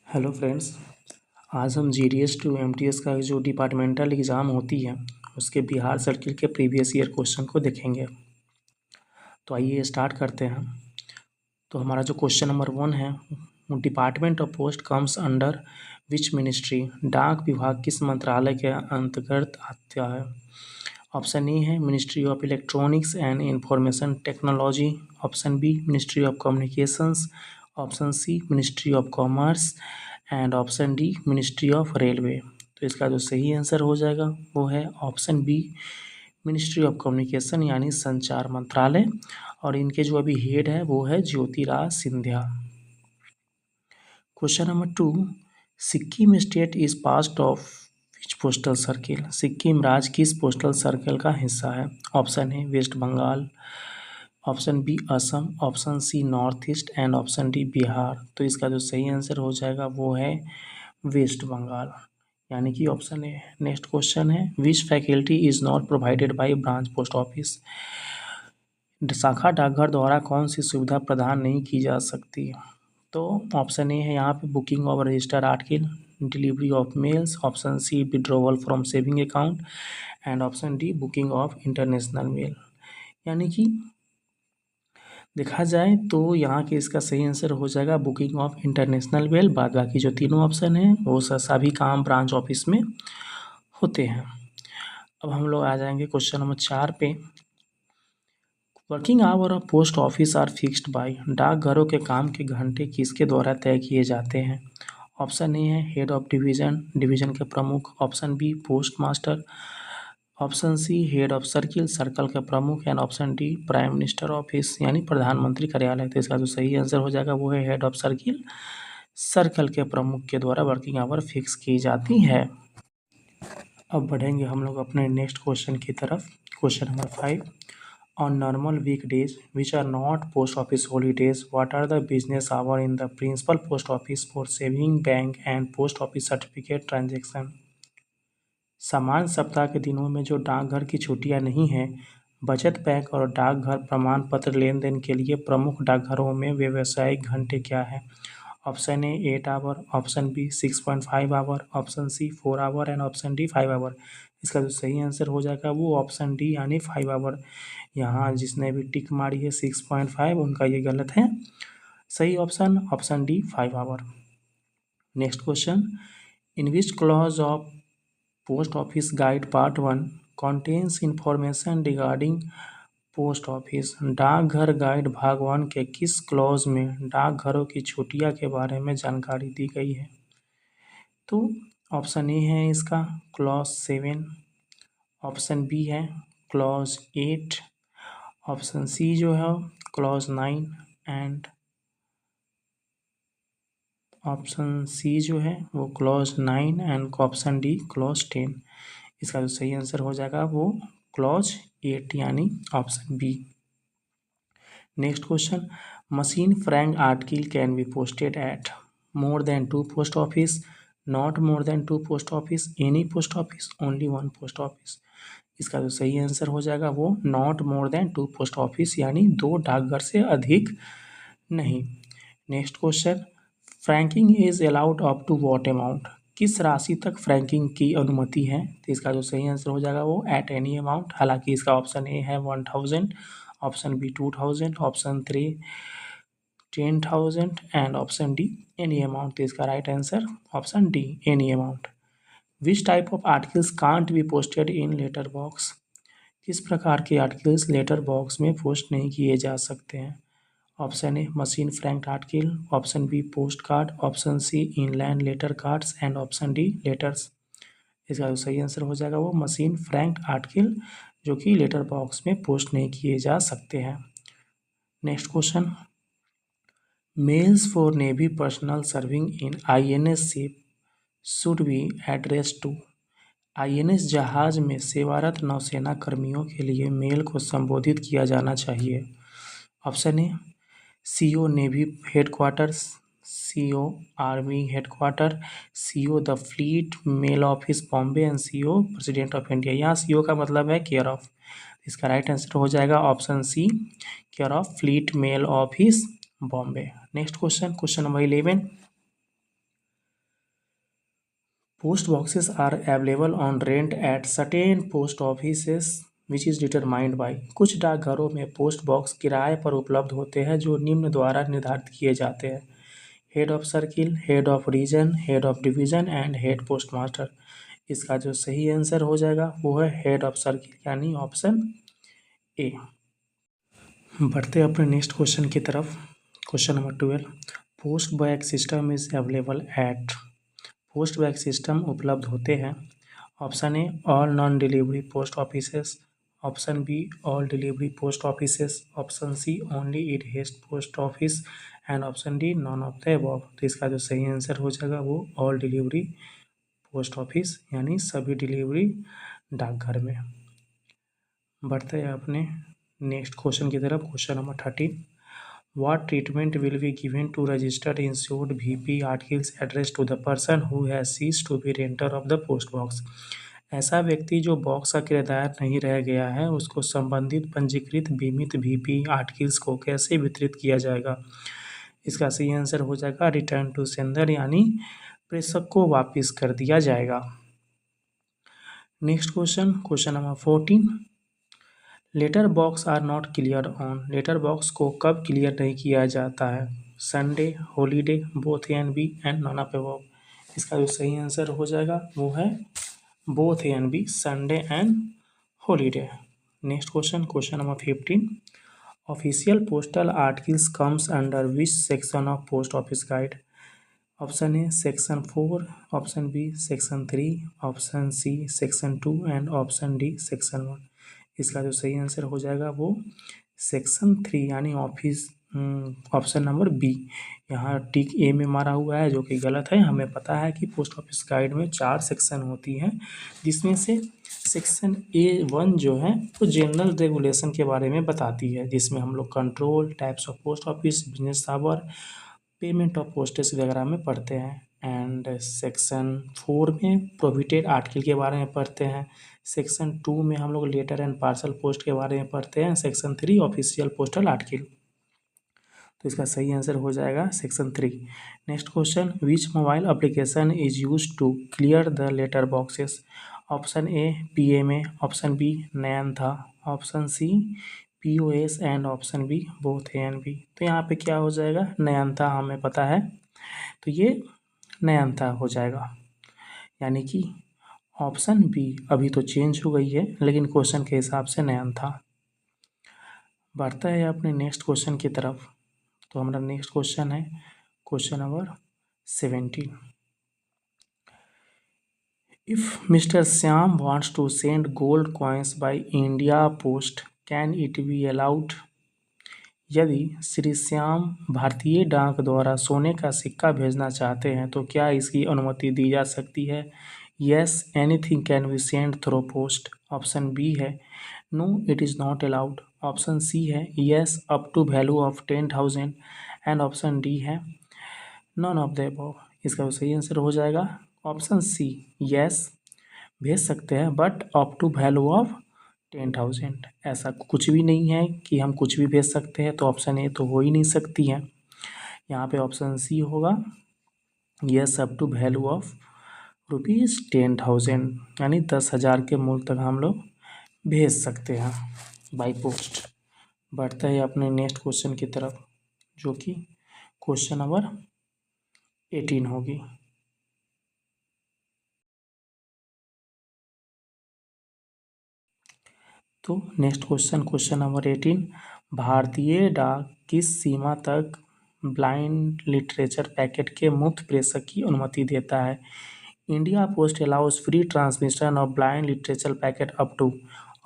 Hello friends. आज हम GDS to MTS का जो डिपार्टमेंटल एग्ज़ाम होती है उसके बिहार सर्किल के प्रीवियस ईयर क्वेश्चन को देखेंगे। तो आइए स्टार्ट करते हैं। तो हमारा जो क्वेश्चन नंबर 1 है, department of post comes under which ministry. डाक विभाग किस मंत्रालय के अंतर्गत आता है। ऑप्शन ए है ministry of electronics and information technology. Option B ministry of communications. Option C ministry of commerce and option D ministry of railway. तो इसका जो सही आंसर हो जाएगा वो है option B ministry of communication यानी संचार मंत्रालय, और इनके जो अभी हेड है वो है Jyotiraj Scindia. Question number 2, Sikkim state is part of which postal circle. Sikkim राज्य किस पोस्टल सर्कल का हिस्सा है। Option A West Bengal, option B Assam, option C North East and option D Bihar. तो इसका जो सही आंसर हो जाएगा वो है वेस्ट बंगाल, यानी कि ऑप्शन ए। नेक्स्ट क्वेश्चन है which faculty is not provided by branch post office. शाखा डाकघर द्वारा कौन सी सुविधा प्रदान नहीं की जा सकती। तो ऑप्शन ए है यहाँ पे booking of register article, delivery of mails, option C withdrawal from saving account and option D booking of international mail. यानी कि देखा जाए तो यहाँ के इसका सही आंसर हो जाएगा बुकिंग ऑफ इंटरनेशनल मेल। बाद बाकी जो तीनों ऑप्शन हैं वो सभी काम ब्रांच ऑफिस में होते हैं। अब हम लोग आ जाएंगे क्वेश्चन नंबर 4 पे। Working hour of post office are fixed by. डाकघरों के काम के घंटे किसके द्वारा तय किए जाते हैं। ऑप्शन ए है हेड ऑफ डिवीज़न, डिवीज़न के प्रमुख। Option B post master, option C head of circle, circle के प्रमुख and option D prime minister office यानी प्रधानमंत्री कार्यालय। तो इसका जो सही आंसर हो जाएगा वो है हेड ऑफ सर्किल, सर्कल के प्रमुख के द्वारा वर्किंग आवर फिक्स की जाती है। अब बढ़ेंगे हम लोग अपने नेक्स्ट क्वेश्चन की तरफ। Question number 5, on normal weekdays which are not post office holidays, what are the business hours in the principal post office for saving bank and post office certificate transaction। सामान्य सप्ताह के दिनों में जो डाकघर की छुट्टियां नहीं हैं, बचत बैंक और डाकघर प्रमाण पत्र लेन देन के लिए प्रमुख डाकघरों में व्यावसायिक घंटे क्या है। Option A 8 hour, option B 6.5 hour, option C 4 hour and option D 5 hour. इसका जो सही आंसर हो जाएगा वो ऑप्शन डी यानी 5 आवर। यहाँ जिसने भी टिक मारी है 6.5 उनका ये गलत है। सही option option D 5 hour. Next question, in which clause of post office guide part 1 contains information regarding post office. डाकघर गाइड भाग 1 के किस क्लॉज में डाकघरों की छुट्टियां के बारे में जानकारी दी गई है। तो ऑप्शन ए है इसका क्लॉज 7, ऑप्शन बी है क्लॉज 8, ऑप्शन सी जो है क्लॉज 9 एंड ऑप्शन सी जो है वो clause 9 and option D clause 10। इसका जो सही आंसर हो जाएगा वो क्लॉज 8 यानी option B. Next question, machine frank article can be posted at more than 2 post office, not more than 2 post office, any post office, only 1 post office. इसका जो सही आंसर हो जाएगा वो not more than 2 post office यानी 2 डाकघर से अधिक नहीं। Next question, franking is allowed up to what amount. किस राशि तक फ्रैंकिंग की अनुमति है। तो इसका जो सही आंसर हो जाएगा वो एट एनी अमाउंट। हालांकि इसका ऑप्शन ए है 1000, option B 2000, option 3 10,000 and option D any amount. तो इसका right answer option D any amount. Which type of articles can't be posted in letter box. किस प्रकार के आर्टिकल्स लेटर बॉक्स में post नहीं किए जा सकते हैं। Option A machine franked article, option B post card, option C inland letter cards and option D letters. इसका जो सही आंसर हो जाएगा वो मशीन फ्रैंक्ड आर्टिकल जो कि लेटर बॉक्स में पोस्ट नहीं किए जा सकते हैं। Next question, mails for navy personal serving in INS ship should be address to. INS जहाज में सेवारत नौसेना कर्मियों के लिए मेल को संबोधित किया जाना चाहिए। Option A CO navy headquarters, CO army headquarter, CO the fleet mail office Bombay and CO president of India. यहाँ सीओ का मतलब है केयर ऑफ। इसका राइट आंसर हो जाएगा option C care of fleet mail office Bombay. Next question, question number 11, post boxes are available on rent at certain post offices which is determined by. कुछ डाकघरों में पोस्ट बॉक्स किराए पर उपलब्ध होते हैं जो निम्न द्वारा निर्धारित किए जाते हैं: head of circle, head of region, head of division and head post master. इसका जो सही आंसर हो जाएगा वो है हेड ऑफ सर्किल, यानी ऑप्शन ए। बढ़ते अपने नेक्स्ट क्वेश्चन की तरफ। Question number 12, post bag system is available at. Post bag system उपलब्ध होते हैं: option A all non delivery post offices, option B all delivery post offices, option C only it haste post office and option D non of the above. तो इसका जो सही answer हो जाएगा वो ऑल डिलीवरी पोस्ट ऑफिस, यानी सभी delivery डाकघर में। बढ़ते हैं अपने नेक्स्ट क्वेश्चन की तरफ। Question number 13, What treatment will be given to registered insured VP articles addressed to the person who has ceased to be renter of the post box? ऐसा व्यक्ति जो बॉक्स का किराएदार नहीं रह गया है उसको संबंधित पंजीकृत बीमित VP आर्टिकल्स को कैसे वितरित किया जाएगा? इसका सही आंसर हो जाएगा रिटर्न टू सेंडर, यानी प्रेषक को वापस कर दिया जाएगा। Next question, question number 14, letter box are not clear on. Letter box को कब क्लियर नहीं किया जाता है? Sunday, holiday, both A and B and none of above. इसका जो सही आंसर हो जाएगा वो है both A and B, Sunday and holiday. Next question, question number 15, official postal articles comes under which section of post office guide? Option A section 4, option B section 3, option C section 2 and option D section 1। इसका जो सही answer हो जाएगा वो section 3, यानी option number B. यहाँ टिक ए में मारा हुआ है जो कि गलत है। हमें पता है कि पोस्ट ऑफिस गाइड में 4 सेक्शन होती हैं, जिसमें से सेक्शन A1 जो है वो जनरल रेगुलेशन के बारे में बताती है, जिसमें हम लोग control, types of post office, business hour, payment of postage वगैरह में पढ़ते हैं। एंड सेक्शन 4 में प्रोहिबिटेड आर्टिकल के बारे में पढ़ते हैं। सेक्शन 2 में हम लोग लेटर एंड पार्सल पोस्ट के बारे में पढ़ते हैं। Section 3 official postal article. तो इसका सही आंसर हो जाएगा section 3। Next question, which mobile application is use to clear the letter boxes? Option A PMA, option B Nayantha, option C POS and option B both A and B. तो यहाँ पे क्या हो जाएगा? नयनथा हमें पता है, तो ये नयनथा हो जाएगा, यानी कि ऑप्शन बी अभी तो चेंज हो गई है लेकिन क्वेश्चन के हिसाब से नयनथा। बढ़ता है अपने नेक्स्ट क्वेश्चन की तरफ। तो हमारा नेक्स्ट क्वेश्चन है question number 17, if mister Shyam wants to send gold coins by India post can it be allowed? यदि श्री श्याम भारतीय डाक द्वारा सोने का सिक्का भेजना चाहते हैं तो क्या इसकी अनुमति दी जा सकती है? Yes, anything can be send through post. Option B है no it is not allowed. Option C है yes up to value of 10,000 and option D है नॉन ऑफ द अबव। इसका सही आंसर हो जाएगा ऑप्शन सी, यस भेज सकते हैं but up to value of 10,000। ऐसा कुछ भी नहीं है कि हम कुछ भी भेज सकते हैं, तो ऑप्शन ए तो हो ही नहीं सकती है। यहाँ पे ऑप्शन सी होगा yes up to value of ₹10,000, यानी 10,000 के मूल्य तक हम लोग भेज सकते हैं बाई पोस्ट। बढ़ते हैं अपने नेक्स्ट क्वेश्चन की तरफ, जो कि क्वेश्चन नंबर 18 होगी। तो नेक्स्ट क्वेश्चन, क्वेश्चन नंबर 18, भारतीय डाक किस सीमा तक ब्लाइंड लिटरेचर पैकेट के मुफ्त प्रेषक की अनुमति देता है? India post allows free transmission of blind literature packet up to,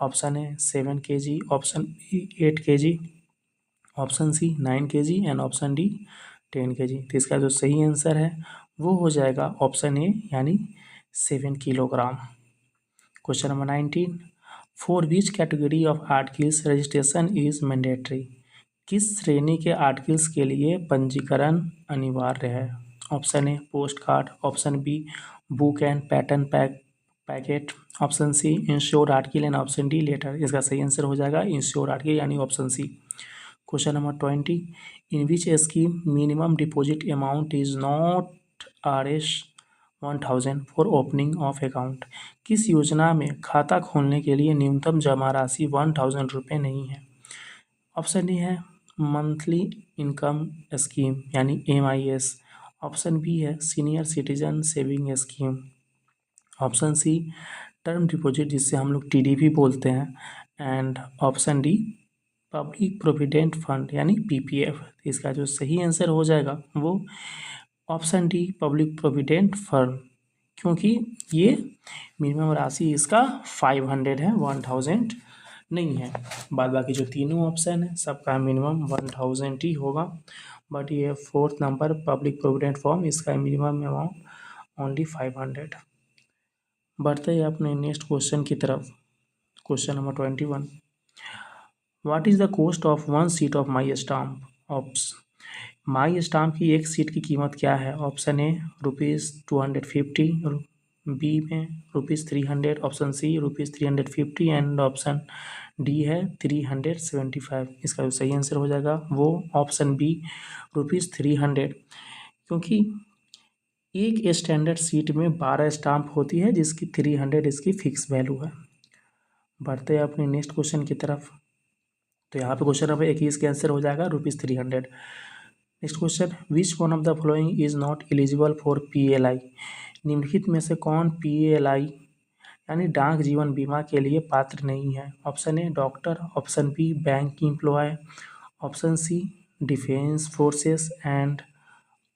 option A 7 kg, option B 8 kg, option C 9 kg and option D 10 kg। तो इसका जो सही आंसर है वो हो जाएगा ऑप्शन ए, यानी 7 kilogram. Question number 19, for which category of articles registration is mandatory? किस श्रेणी के आर्टिकल्स के लिए पंजीकरण अनिवार्य है? Option A post card, option B book and pattern packet, option C insured article and option D letter. इसका सही आंसर हो जाएगा इंश्योर्ड आर्टिकल, यानी option C. Question number 20, in which scheme minimum deposit amount is not 1000 for opening of account. किस योजना में खाता खोलने के लिए न्यूनतम जमा राशि 1000 रुपये नहीं है? ऑप्शन ए है मंथली इनकम स्कीम यानी MIS। ऑप्शन बी है senior citizen saving scheme. Option C term deposit जिससे हम लोग TDP बोलते हैं। And option D public provident fund यानी PPF। इसका जो सही आंसर हो जाएगा वो option D public provident fund, क्योंकि ये मिनिमम राशि इसका 500 है, 1000 नहीं है। बाद बाकी जो तीनों ऑप्शन है सबका मिनिमम 1000 ही होगा, बट ये fourth number public provident form इसका मिनिमम अमाउंट ओनली 500। बढ़ते हैं अपने नेक्स्ट क्वेश्चन की तरफ। Question number 21, what is the cost of one seat of my stamp? My stamp की एक सीट की कीमत क्या है? ऑप्शन ए ₹250, बी में ₹300, option C ₹350 and option D है 375। इसका जो सही आंसर हो जाएगा वो ऑप्शन बी ₹300, क्योंकि एक स्टैंडर्ड सीट में 12 स्टाम्प होती है जिसकी 300 इसकी फिक्स वैल्यू है। बढ़ते हैं अपने नेक्स्ट क्वेश्चन की तरफ। तो यहाँ पे क्वेश्चन नंबर 21 के आंसर हो जाएगा ₹300। Next question, which one of the following is not eligible for PLI? निम्नलिखित में से कौन PLI यानी डाक जीवन बीमा के लिए पात्र नहीं है? Option A doctor, option B bank employ, option C defence forces and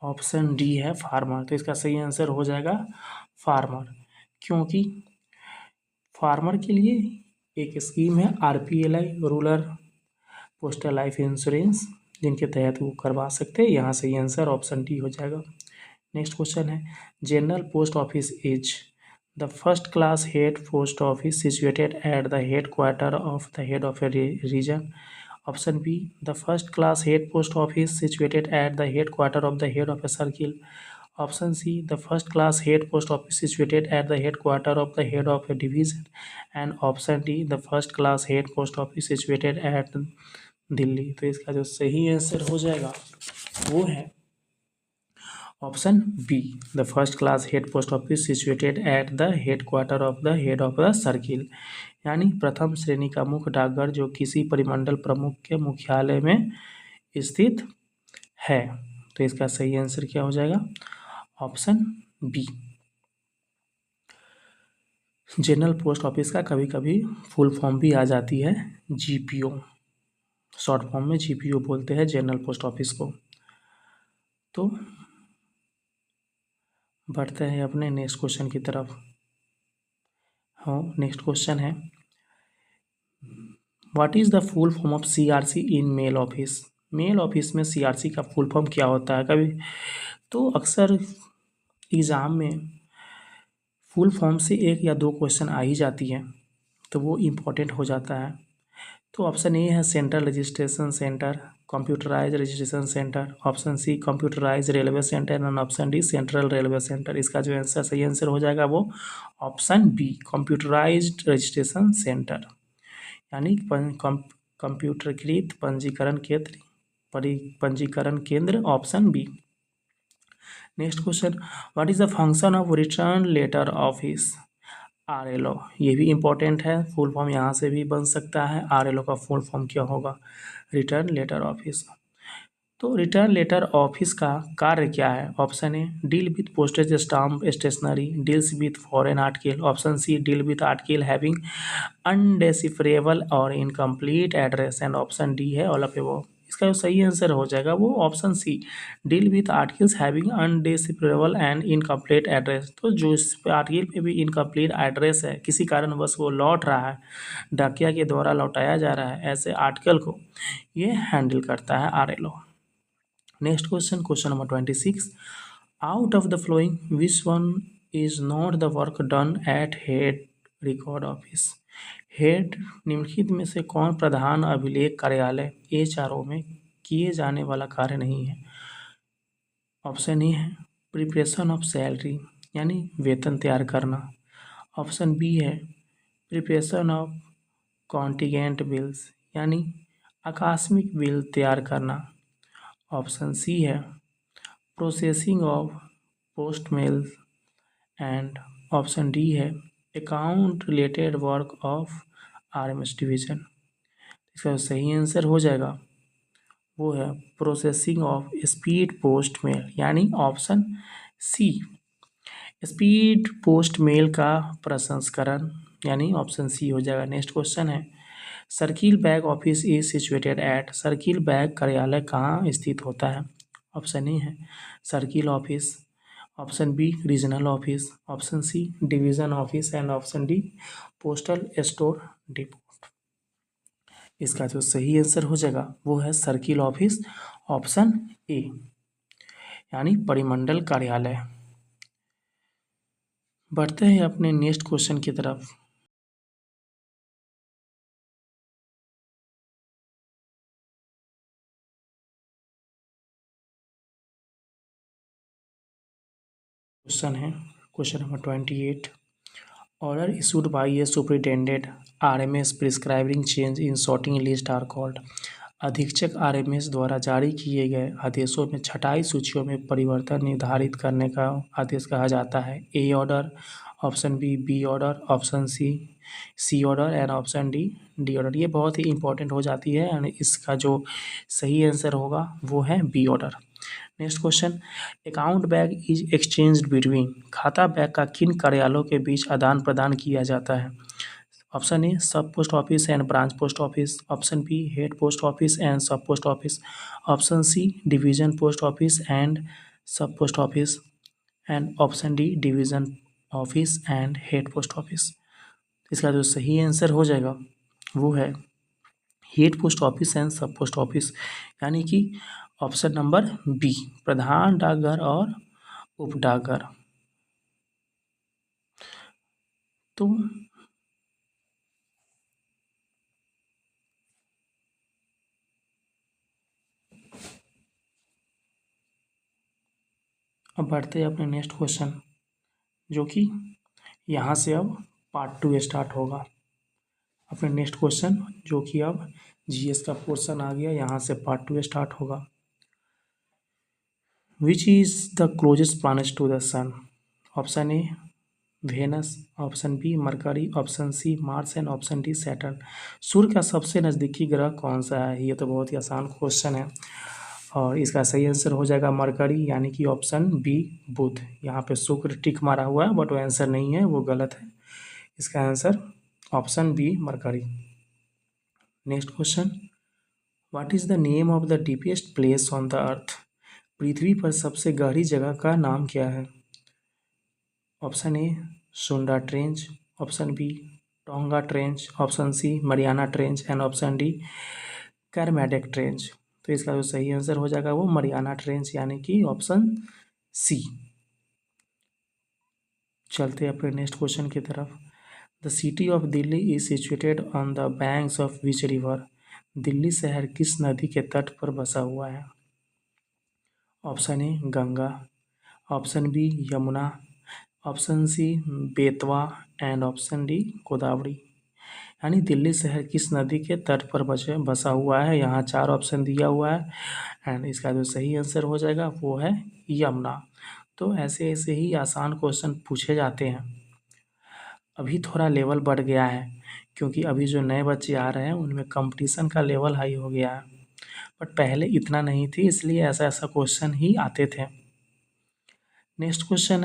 option D है फार्मर। तो इसका सही आंसर हो जाएगा फार्मर, क्योंकि फार्मर के लिए एक स्कीम है RPLI, rural postal life insurance, जिनके तहत वो करवा सकते हैं। यहाँ सही आंसर ऑप्शन डी हो जाएगा। नेक्स्ट क्वेश्चन है, general post office is the first class head post office situated at the head quarter of the head of a region. Option B the first class head post office situated at the head quarter of the head of a circle. Option C the first class head post office situated at the head quarter of the head of a division. And option D the first class head post office situated eight Delhi. तो इसका जो सही answer हो जाएगा वो है option B the first class head post office situated at the head quarter of the head of the circle, यानी प्रथम श्रेणी का मुख्य डाकघर जो किसी परिमंडल प्रमुख के मुख्यालय में स्थित है। तो इसका सही आंसर क्या हो जाएगा? Option B. General post office का कभी कभी फुल फॉर्म भी आ जाती है GPO, शॉर्ट फॉर्म में GPO बोलते हैं जनरल पोस्ट ऑफिस को। तो बढ़ते हैं अपने नेक्स्ट क्वेश्चन की तरफ। हाँ, नेक्स्ट क्वेश्चन है, what is the full form of CRC in mail office? Mail office में CRC का फुल फॉर्म क्या होता है? कभी तो अक्सर एग्ज़ाम में फुल फॉर्म से एक या दो क्वेश्चन आ ही जाती है, तो वो इम्पोर्टेंट हो जाता है। तो ऑप्शन ए है central registration centre, computerise registration centre, option C computerise railway centre and option D central railway centre. इसका जो आंसर सही आंसर हो जाएगा वो option B computerised registration centre, यानी कंप्यूटरीकृत पंजीकरण केंद्र, option B. Next question, what is the function of return letter office? RLO, ये भी इम्पोर्टेंट है, फुल फॉर्म यहाँ से भी बन सकता है। RLO का फुल फॉर्म क्या होगा? Return letter office. तो रिटर्न लेटर ऑफिस का कार्य क्या है? Option A deal with postage stamp stationery, deals with foreign article, option C deal with article having undecipherable और incomplete address and option D है all of above. इसका जो सही आंसर हो जाएगा वो option C deal with articles having undecipherable and incomplete address. तो जो इस आर्टिकल पे भी इनकम्प्लीट एड्रेस है, किसी कारणवश वो लौट रहा है, डाकिया के द्वारा लौटाया जा रहा है, ऐसे आर्टिकल को ये हैंडल करता है RLO। Next question, question number 26, out of the flowing which one is not the work done at head record office? Head निम्नलिखित में से कौन प्रधान अभिलेख कार्यालय HRO में किए जाने वाला कार्य नहीं है? ऑप्शन ए है प्रिपरेशन ऑफ सैलरी यानी वेतन तैयार करना, ऑप्शन बी है प्रिपरेशन ऑफ कॉन्टिजेंट बिल्स यानी आकस्मिक बिल तैयार करना, ऑप्शन सी है processing of post mail and option D है account related work of RMS division. इसका जो सही आंसर हो जाएगा वो है processing of speed post mail, यानी option C speed post mail का प्रसंस्करण, यानी ऑप्शन सी हो जाएगा। नेक्स्ट क्वेश्चन है circle bag office is situated at, circle bag कार्यालय कहाँ स्थित होता है? ऑप्शन ए है circle office, option B regional office, option C division office and option D postal store depot. इसका जो सही आंसर हो जाएगा वो है सर्किल ऑफिस, ऑप्शन ए, यानी परिमंडल कार्यालय। बढ़ते हैं अपने नेक्स्ट क्वेश्चन की तरफ। क्वेश्चन है question number 28। Order issued by a superintendent RMS prescribing change in sorting list are called. अधीक्षक आरएमएस द्वारा जारी किए गए आदेशों में छँटाई सूचियों में परिवर्तन निर्धारित करने का आदेश कहा जाता है। A order, option B order, option C order and option D order. ये बहुत ही इंपॉर्टेंट हो जाती है एंड इसका जो सही आंसर होगा वो है B order. Next question account bag is exchanged between, खाता बैग का किन कार्यालयों के बीच आदान प्रदान किया जाता है? Option A sub post office and branch post office, option B head post office and sub post office, option C division post office and sub post office and option D division office and head post office. इसका जो सही answer हो जाएगा वो है head post office and sub post office, यानी कि option number B प्रधान डाकघर और उप डाकघर। तो अब बढ़ते हैं अपने नेक्स्ट क्वेश्चन, जो कि यहाँ से अब पार्ट 2 स्टार्ट होगा। अपने नेक्स्ट क्वेश्चन जो कि अब जीएस का पोर्शन आ गया, यहाँ से पार्ट 2 स्टार्ट होगा। Which is the closest planet to the sun? Option A Venus, option B Mercury, option C Mars and option D Saturn. सूर्य का सबसे नज़दीकी ग्रह कौन सा है? ये तो बहुत ही आसान क्वेश्चन है और इसका सही आंसर हो जाएगा मरकरी, यानी कि ऑप्शन बी बुध। यहाँ पे शुक्र टिक मारा हुआ है बट वो आंसर नहीं है, वो गलत है। इसका answer option B Mercury. Next question what is the name of the deepest place on the earth? पृथ्वी पर सबसे गहरी जगह का नाम क्या है? Option A Sunda trench, option B Tonga trench, option C Mariana trench and option D Kermadec trench. तो इसका जो सही आंसर हो जाएगा वो मरियाना ट्रेंच, यानी कि ऑप्शन सी। चलते हैं अपने नेक्स्ट क्वेश्चन की तरफ। The city of Delhi is situated on the banks of which river? Delhi शहर किस नदी के तट पर बसा हुआ है? Option A Ganga, option B Yamuna, option C Betwa and option D Godavari. यानी दिल्ली शहर किस नदी के तट पर बसा हुआ है? यहाँ 4 ऑप्शन दिया हुआ है एंड इसका जो सही आंसर हो जाएगा वो है यमुना। तो ऐसे ऐसे ही आसान क्वेश्चन पूछे जाते हैं। अभी थोड़ा लेवल बढ़ गया है क्योंकि अभी जो नए बच्चे आ रहे हैं उनमें कंपटीशन का लेवल हाई हो गया है, बट पहले इतना नहीं थी, इसलिए ऐसा ऐसा क्वेश्चन ही आते थे। नेक्स्ट क्वेश्चन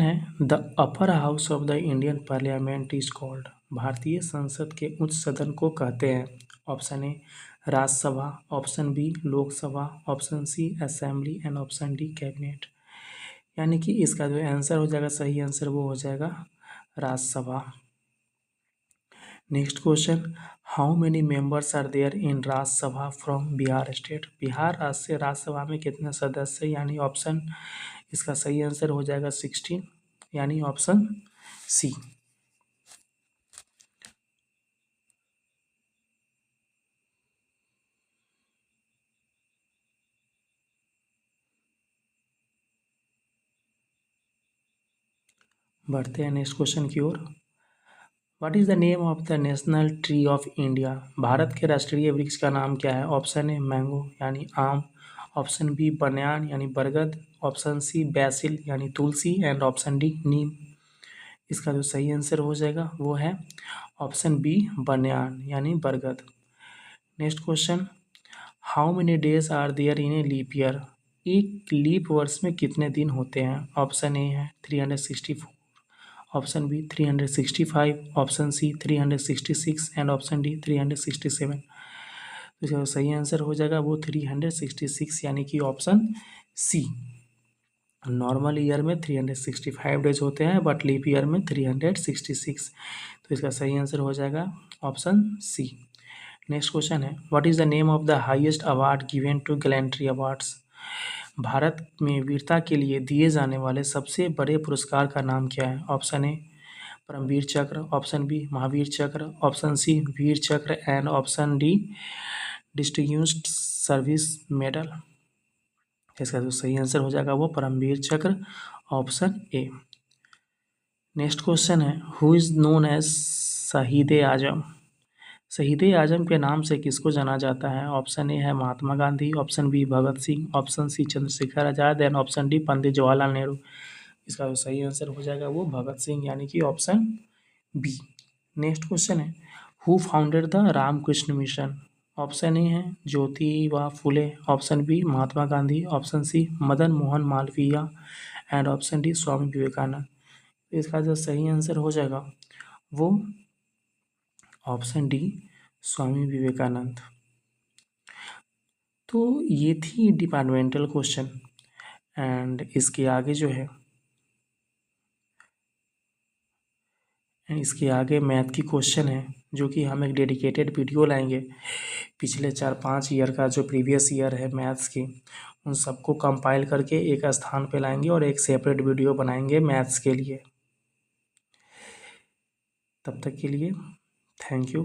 है the upper house of the Indian parliament is called. भारतीय संसद के उच्च सदन को कहते हैं। Option A Rajya Sabha, option B Lok Sabha, option C assembly and option D cabinet. यानी कि इसका जो आंसर हो जाएगा, सही आंसर वो हो जाएगा Rajya Sabha. Next question how many members are there in Rajya Sabha from Bihar state? Bihar राज्य से राज्यसभा में कितने सदस्य? यानी ऑप्शन इसका सही आंसर हो जाएगा 16, यानी ऑप्शन सी। बढ़ते हैं नेक्स्ट क्वेश्चन की ओर। What is the name of the national tree of India? भारत के राष्ट्रीय वृक्ष का नाम क्या है? ऑप्शन ए मैंगो यानी आम, ऑप्शन बी बन्यान यानी बरगद, ऑप्शन सी बैसिल यानी तुलसी एंड ऑप्शन डी नीम। इसका जो सही आंसर हो जाएगा वो है ऑप्शन बी बन्यान यानी बरगद। Next question, how many days are there in a leap year? एक लीप वर्ष में कितने दिन होते हैं? ऑप्शन ए है 364, option B 365, option C 366 and option D 367। तो इसका सही आंसर हो जाएगा वो 366 यानी कि ऑप्शन सी। नॉर्मल ईयर में 365 डेज होते हैं बट लीप ईयर में 366। तो इसका सही आंसर हो जाएगा ऑप्शन सी। नेक्स्ट क्वेश्चन है, what is the name of the highest award given to gallantry awards? भारत में वीरता के लिए दिए जाने वाले सबसे बड़े पुरस्कार का नाम क्या है? ऑप्शन ए परमवीर चक्र, ऑप्शन बी महावीर चक्र, ऑप्शन सी वीर चक्र and option D distinguished service medal. इसका जो सही आंसर हो जाएगा वो परमवीर चक्र, ऑप्शन ए। नेक्स्ट क्वेश्चन है, हु इज़ नोन एज शहीद आजम? शहीद आजम के नाम से किसको जाना जाता है? ऑप्शन ए है Mahatma Gandhi, option B Bhagat Singh, option C Chandrashekhar Azad and option D Pandit Jawaharlal Nehru. इसका जो सही आंसर हो जाएगा वो भगत सिंह यानी कि ऑप्शन बी। नेक्स्ट क्वेश्चन है, who founded the Ramakrishna mission? Option A है Jyotiba Phule, option B Mahatma Gandhi, option C Madan Mohan Malaviya and option D Swami Vivekananda. इसका जो सही आंसर हो जाएगा वो ऑप्शन डी स्वामी विवेकानंद। तो ये थी डिपार्टमेंटल क्वेश्चन एंड इसके आगे जो है इसके आगे मैथ की क्वेश्चन है जो कि हम एक डेडिकेटेड वीडियो लाएंगे। पिछले 4-5 ईयर का जो प्रीवियस ईयर है मैथ्स की उन सबको कंपाइल करके एक स्थान पे लाएंगे और एक सेपरेट वीडियो बनाएंगे मैथ्स के लिए। तब तक के लिए थैंक यू।